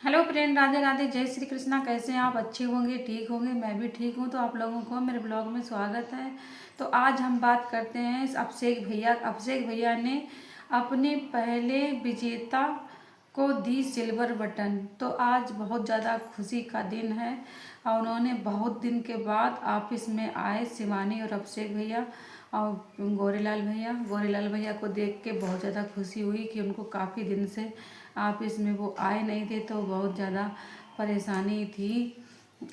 Hello friend, Radhe Radhe, जय श्री कृष्णा। कैसे हैं आप? अच्छे होंगे, ठीक होंगे। मैं भी ठीक हूँ। तो आप लोगों को मेरे ब्लॉग में स्वागत है। तो आज हम बात करते हैं अभिषेक भैया ने अपने पहले विजेता को दी सिल्वर बटन। तो आज बहुत ज़्यादा खुशी का दिन है और उन्होंने बहुत दिन के बाद ऑफिस में आए शिवानी और अभिषेक भैया और गोरेलाल भैया को देख के बहुत ज़्यादा खुशी हुई कि उनको काफ़ी दिन से ऑफिस में वो आए नहीं थे, तो बहुत ज़्यादा परेशानी थी।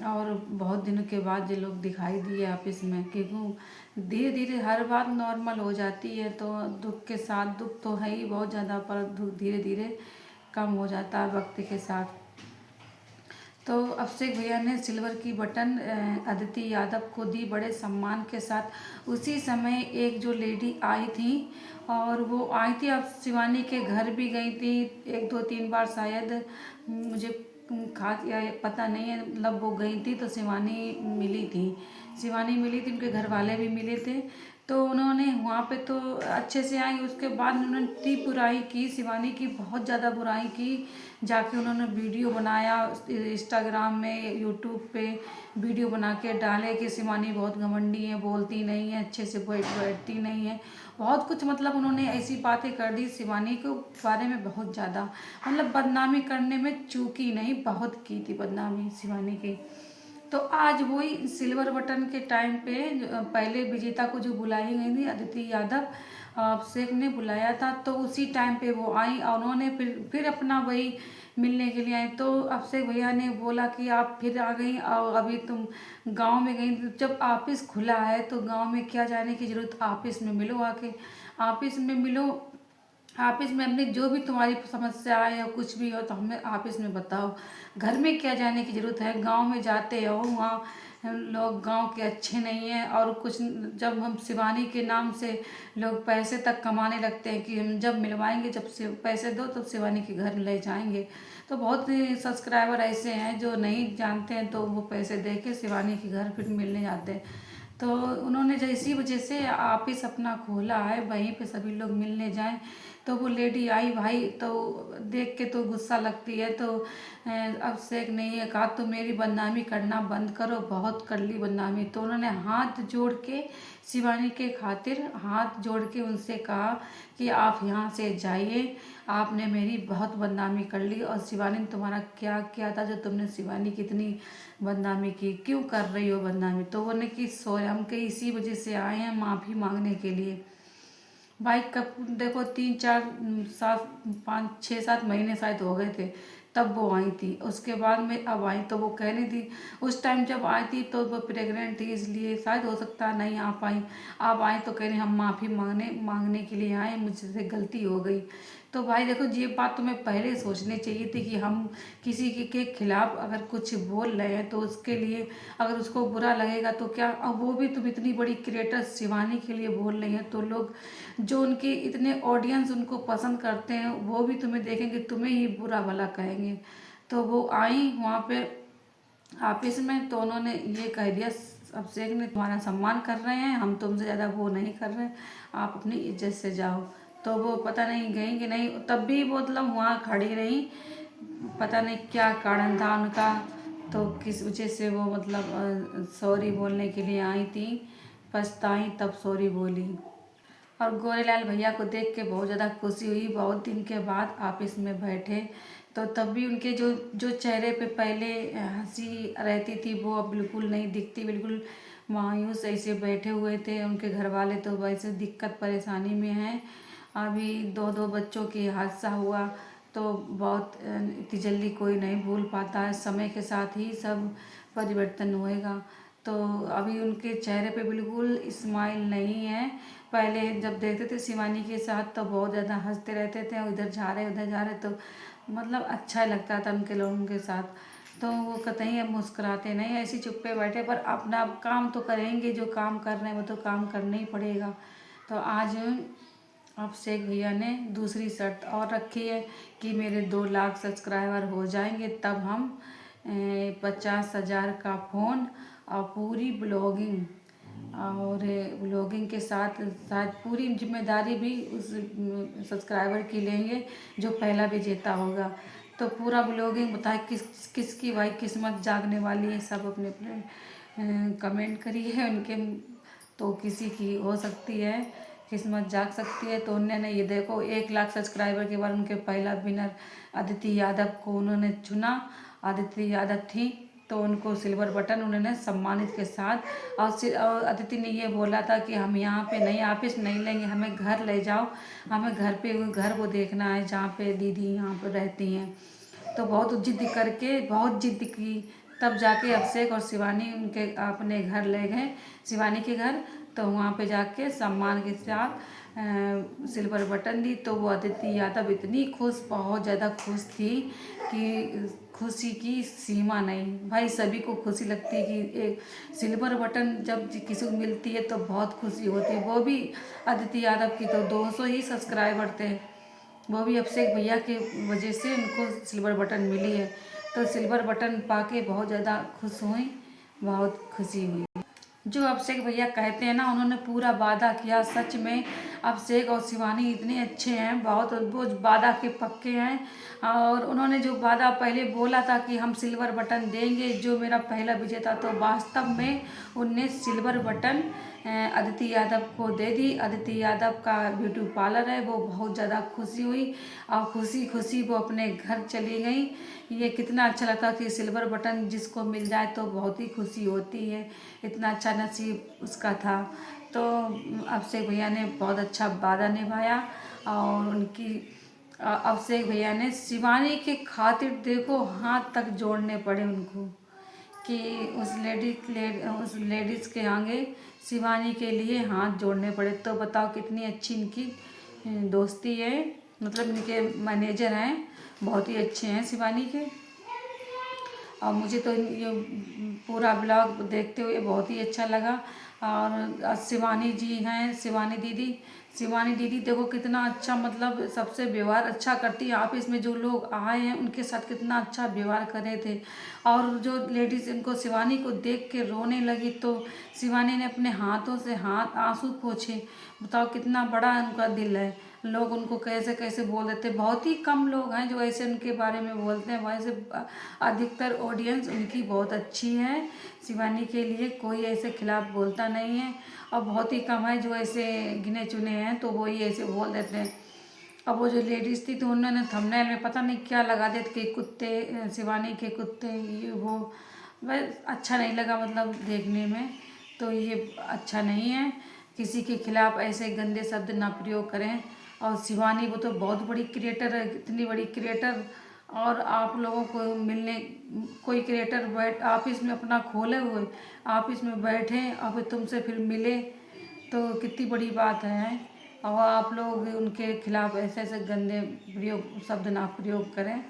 और बहुत दिनों के बाद ये लोग दिखाई दिए ऑफिस में, क्योंकि धीरे धीरे हर बात नॉर्मल हो जाती है। तो दुख के साथ दुख तो है ही बहुत ज़्यादा, पर दुख धीरे धीरे कम हो जाता है वक्त के साथ। तो अभिषेक भैया ने सिल्वर की बटन अदिति यादव को दी बड़े सम्मान के साथ। उसी समय एक जो लेडी आई थी, और वो आई थी, अब शिवानी के घर भी गई थी एक दो तीन बार शायद, मुझे खास या पता नहीं है। मतलब वो गई थी तो शिवानी मिली थी, उनके घर वाले भी मिले थे। तो उन्होंने वहाँ पे तो अच्छे से आई। उसके बाद उन्होंने इतनी बुराई की, शिवानी की बहुत ज़्यादा बुराई की। जाके उन्होंने वीडियो बनाया इंस्टाग्राम में, यूट्यूब पे वीडियो बना के डाले कि शिवानी बहुत घमंडी है, बोलती नहीं है, अच्छे से बैठती नहीं है, बहुत कुछ। मतलब उन्होंने ऐसी बातें कर दी शिवानी के बारे में बहुत ज़्यादा। मतलब बदनामी करने में चूकी नहीं, बहुत की थी बदनामी शिवानी की। तो आज वही सिल्वर बटन के टाइम पे पहले विजेता को जो बुलाई गई थी अदिति यादव, अभिषेक ने बुलाया था, तो उसी टाइम पे वो आई और उन्होंने फिर अपना वही मिलने के लिए आई। तो अभिषेक भैया ने बोला कि आप फिर आ गई और अभी तुम गांव में गई, जब ऑफिस खुला है तो गांव में क्या जाने की ज़रूरत, ऑफिस में मिलो आके, ऑफिस में मिलो, ऑफिस में अपनी जो भी तुम्हारी समस्या है या कुछ भी हो तो हमें ऑफिस में बताओ। घर में क्या जाने की ज़रूरत है, गांव में जाते हो, वहाँ लोग गांव के अच्छे नहीं हैं। और कुछ जब हम शिवानी के नाम से लोग पैसे तक कमाने लगते हैं कि हम जब मिलवाएंगे, जब से पैसे दो तब शिवानी के घर ले जाएंगे। तो बहुत सब्सक्राइबर ऐसे हैं जो नहीं जानते हैं, तो वो पैसे दे के शिवानी के घर फिर मिलने जाते हैं। तो उन्होंने जैसी वजह से ऑफिस अपना खोला है, वहीं पे सभी लोग मिलने जाएं। तो वो लेडी आई भाई, तो देख के तो गुस्सा लगती है। तो अभिषेक ने ये कहा, तो मेरी बदनामी करना बंद करो, बहुत कर ली बदनामी। तो उन्होंने हाथ जोड़ के शिवानी के खातिर हाथ जोड़ के उनसे कहा कि आप यहाँ से जाइए, आपने मेरी बहुत बदनामी कर ली। और शिवानी ने तुम्हारा क्या किया था जो तुमने शिवानी की इतनी बदनामी की, क्यों कर रही हो बदनामी? तो वो ने कि सोए हम के इसी वजह से आए हैं माफ़ी मांगने के लिए। भाई कब देखो, 3 4 7 5 6 7 महीने शायद हो गए थे तब वो आई थी। उसके बाद में अब आई, तो वो कह रही थी उस टाइम जब आई थी तो वो प्रेग्नेंट थी, इसलिए शायद हो सकता नहीं आ पाई। अब आई तो कह रही हम माफ़ी मांगने मांगने के लिए आए, मुझसे गलती हो गई। तो भाई देखो, ये बात तुम्हें पहले सोचनी चाहिए थी कि हम किसी के खिलाफ अगर कुछ बोल रहे हैं तो उसके लिए अगर उसको बुरा लगेगा तो क्या। अब वो भी तुम इतनी बड़ी क्रिएटर शिवानी के लिए बोल रही हैं, तो लोग जो उनके इतने ऑडियंस उनको पसंद करते हैं वो भी तुम्हें देखेंगे, तुम्हें ही बुरा भला कहेंगे। तो वो आई वहाँ पे ऑफिस में, तो उन्होंने ये कह दिया अभिषेक ने, तुम्हारा सम्मान कर रहे हैं, हम तुमसे ज़्यादा वो नहीं कर रहे, आप अपनी इज्जत से जाओ। तो वो पता नहीं गई कि नहीं, तब भी वो मतलब वहाँ खड़ी रही, पता नहीं क्या कारण था उनका। तो किस वजह से वो मतलब सॉरी बोलने के लिए आई थी, पछताई तब सॉरी बोली। और गोरेलाल भैया को देख के बहुत ज़्यादा खुशी हुई, बहुत दिन के बाद ऑफिस में बैठे। तो तब भी उनके जो जो चेहरे पे पहले हंसी रहती थी वो अब बिल्कुल नहीं दिखती, बिल्कुल मायूस ऐसे बैठे हुए थे। उनके घर वाले तो वैसे दिक्कत परेशानी में हैं। अभी दो दो बच्चों की हादसा हुआ, तो बहुत इतनी जल्दी कोई नहीं भूल पाता है, समय के साथ ही सब परिवर्तन होएगा। तो अभी उनके चेहरे पे बिल्कुल स्माइल नहीं है। पहले जब देखते थे शिवानी के साथ तो बहुत ज़्यादा हंसते रहते थे, इधर जा रहे उधर जा रहे, तो मतलब अच्छा लगता था उनके लोगों के साथ। तो वो कतई अब मुस्कुराते नहीं, ऐसे चुप्पे बैठे, पर अपना काम तो करेंगे, जो काम कर रहे हैं वो तो काम करना ही पड़ेगा। तो आज अभिषेक भैया ने दूसरी शर्त और रखी है कि मेरे 2 लाख सब्सक्राइबर हो जाएंगे तब हम 50,000 का फ़ोन और पूरी ब्लॉगिंग के साथ साथ पूरी जिम्मेदारी भी उस सब्सक्राइबर की लेंगे जो पहला विजेता होगा। तो पूरा ब्लॉगिंग बताए किसकी भाई किस्मत जागने वाली है। सब अपने अपने कमेंट करिए उनके, तो किसी की हो सकती है किस्मत जाग सकती है। तो उन्होंने ये देखो 1 लाख सब्सक्राइबर के बाद उनके पहला विनर अदिति यादव को उन्होंने चुना। अदिति यादव थी तो उनको सिल्वर बटन उन्होंने सम्मानित के साथ। और अदिति ने ये बोला था कि हम यहाँ पे नहीं ऑफिस नहीं लेंगे, हमें घर ले जाओ, हमें घर को देखना है जहाँ पे दीदी यहाँ पर रहती हैं। तो बहुत जिद करके बहुत जिद की, तब जाके अभिषेक और शिवानी उनके अपने घर ले गए, शिवानी के घर। तो वहाँ पे जाके सम्मान के साथ सिल्वर बटन दी। तो वो अदिति यादव इतनी खुश, बहुत ज़्यादा खुश थी कि खुशी की सीमा नहीं। भाई सभी को खुशी लगती है कि एक सिल्वर बटन जब किसी को मिलती है तो बहुत खुशी होती है। वो भी अदिति यादव की तो 200 ही सब्सक्राइबर थे, वो भी अभिषेक भैया के वजह से उनको सिल्वर बटन मिली है। तो सिल्वर बटन पाके बहुत ज़्यादा खुश हुई, बहुत खुशी हुई। जो अभिषेक भैया कहते हैं ना, उन्होंने पूरा वादा किया। सच में अभिषेक और शिवानी इतने अच्छे हैं, बहुत वो वादा के पक्के हैं। और उन्होंने जो वादा पहले बोला था कि हम सिल्वर बटन देंगे जो मेरा पहला विजेता, तो वास्तव में उनने सिल्वर बटन अदिति यादव को दे दी। अदिति यादव का ब्यूटी पार्लर है, वो बहुत ज़्यादा खुशी हुई और खुशी खुशी वो अपने घर चली गई। ये कितना अच्छा लगता कि सिल्वर बटन जिसको मिल जाए तो बहुत ही खुशी होती है, इतना अच्छा नसीब उसका था। तो अभिषेक भैया ने बहुत अच्छा वादा निभाया और उनकी अभिषेक भैया ने शिवानी के खातिर देखो हाथ तक जोड़ने पड़े उनको कि उस लेडीज़ के आगे शिवानी के लिए हाथ जोड़ने पड़े। तो बताओ कितनी अच्छी इनकी दोस्ती है, मतलब इनके मैनेजर हैं बहुत ही अच्छे हैं शिवानी के। और मुझे तो ये पूरा ब्लॉग देखते हुए बहुत ही अच्छा लगा। और शिवानी जी हैं, शिवानी दीदी देखो कितना अच्छा, मतलब सबसे व्यवहार अच्छा करती है। ऑफिस में जो लोग आए हैं उनके साथ कितना अच्छा व्यवहार कर रहे थे। और जो लेडीज़ इनको शिवानी को देख के रोने लगी तो शिवानी ने अपने हाथों से आंसू पोंछे। बताओ कितना बड़ा उनका दिल है। लोग उनको कैसे कैसे बोल देते, बहुत ही कम लोग हैं जो ऐसे उनके बारे में बोलते हैं। वैसे अधिकतर ऑडियंस उनकी बहुत अच्छी है, शिवानी के लिए कोई ऐसे खिलाफ बोलता नहीं है। और बहुत ही कम है जो ऐसे गिने चुने हैं तो वो ही ऐसे बोल देते हैं। अब वो जो लेडीज़ थी तो उन्होंने थंबनेल में पता नहीं क्या लगा देते कि कुत्ते, शिवानी के कुत्ते, ये वो, बस अच्छा नहीं लगा मतलब देखने में। तो ये अच्छा नहीं है, किसी के खिलाफ ऐसे गंदे शब्द ना प्रयोग करें। और शिवानी वो तो बहुत बड़ी क्रिएटर है, इतनी बड़ी क्रिएटर। और आप लोगों को मिलने, कोई क्रिएटर बैठ ऑफिस में अपना खोले हुए ऑफिस में बैठे और तुमसे फिर मिले तो कितनी बड़ी बात है। और आप लोग उनके खिलाफ ऐसे ऐसे गंदे शब्द ना प्रयोग करें।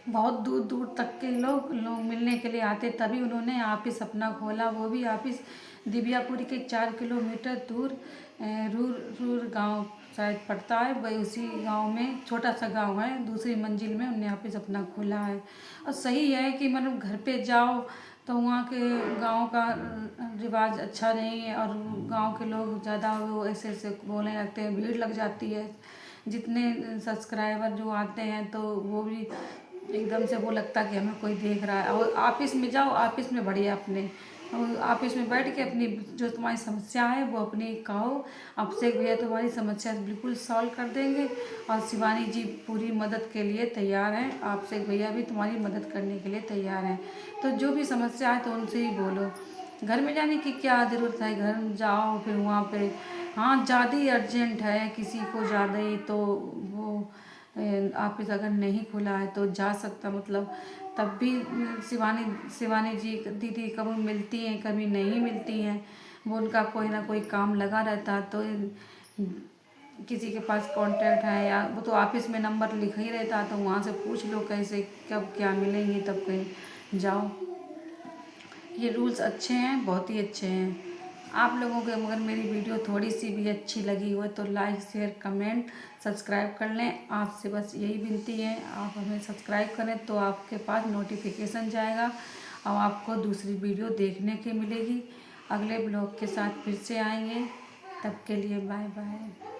बहुत दूर दूर तक के लोग मिलने के लिए आते, तभी उन्होंने ऑफिस अपना खोला। वो भी ऑफिस दिव्यापुरी के 4 किलोमीटर दूर रूर गांव शायद पड़ता है, वही उसी गांव में छोटा सा गांव है, दूसरी मंजिल में उन्होंने ऑफिस अपना खोला है। और सही है कि मतलब घर पे जाओ तो वहाँ के गांव का रिवाज अच्छा नहीं है और गांव के लोग ज़्यादा वो ऐसे ऐसे बोलने लगते हैं, भीड़ लग जाती है। जितने सब्सक्राइबर जो आते हैं तो वो भी एकदम से वो लगता है कि हमें कोई देख रहा है। और ऑफिस में जाओ, ऑफिस में बढ़िया अपने ऑफिस में बैठ के अपनी जो तुम्हारी समस्या है वो अपनी कहो। अभिषेक भैया तुम्हारी समस्या बिल्कुल सॉल्व कर देंगे और शिवानी जी पूरी मदद के लिए तैयार हैं। अभिषेक भैया भी तुम्हारी मदद करने के लिए तैयार हैं। तो जो भी समस्या है तो उनसे ही बोलो, घर में जाने की क्या ज़रूरत है। घर जाओ फिर वहाँ पे, हाँ ज़्यादा ही अर्जेंट है किसी को ज़्यादा ही तो वो ऑफिस अगर नहीं खुला है तो जा सकता, मतलब तब भी शिवानी जी दीदी कभी मिलती हैं कभी नहीं मिलती हैं। वो उनका कोई ना कोई काम लगा रहता तो किसी के पास कांटेक्ट है या वो तो ऑफिस में नंबर लिखा ही रहता तो वहाँ से पूछ लो कैसे कब क्या मिलेंगे, तब कहीं जाओ। ये रूल्स अच्छे हैं, बहुत ही अच्छे हैं। आप लोगों को अगर मेरी वीडियो थोड़ी सी भी अच्छी लगी हो तो लाइक शेयर कमेंट सब्सक्राइब कर लें। आपसे बस यही विनती है, आप हमें सब्सक्राइब करें तो आपके पास नोटिफिकेशन जाएगा और आपको दूसरी वीडियो देखने के मिलेगी। अगले ब्लॉग के साथ फिर से आएंगे, तब के लिए बाय बाय।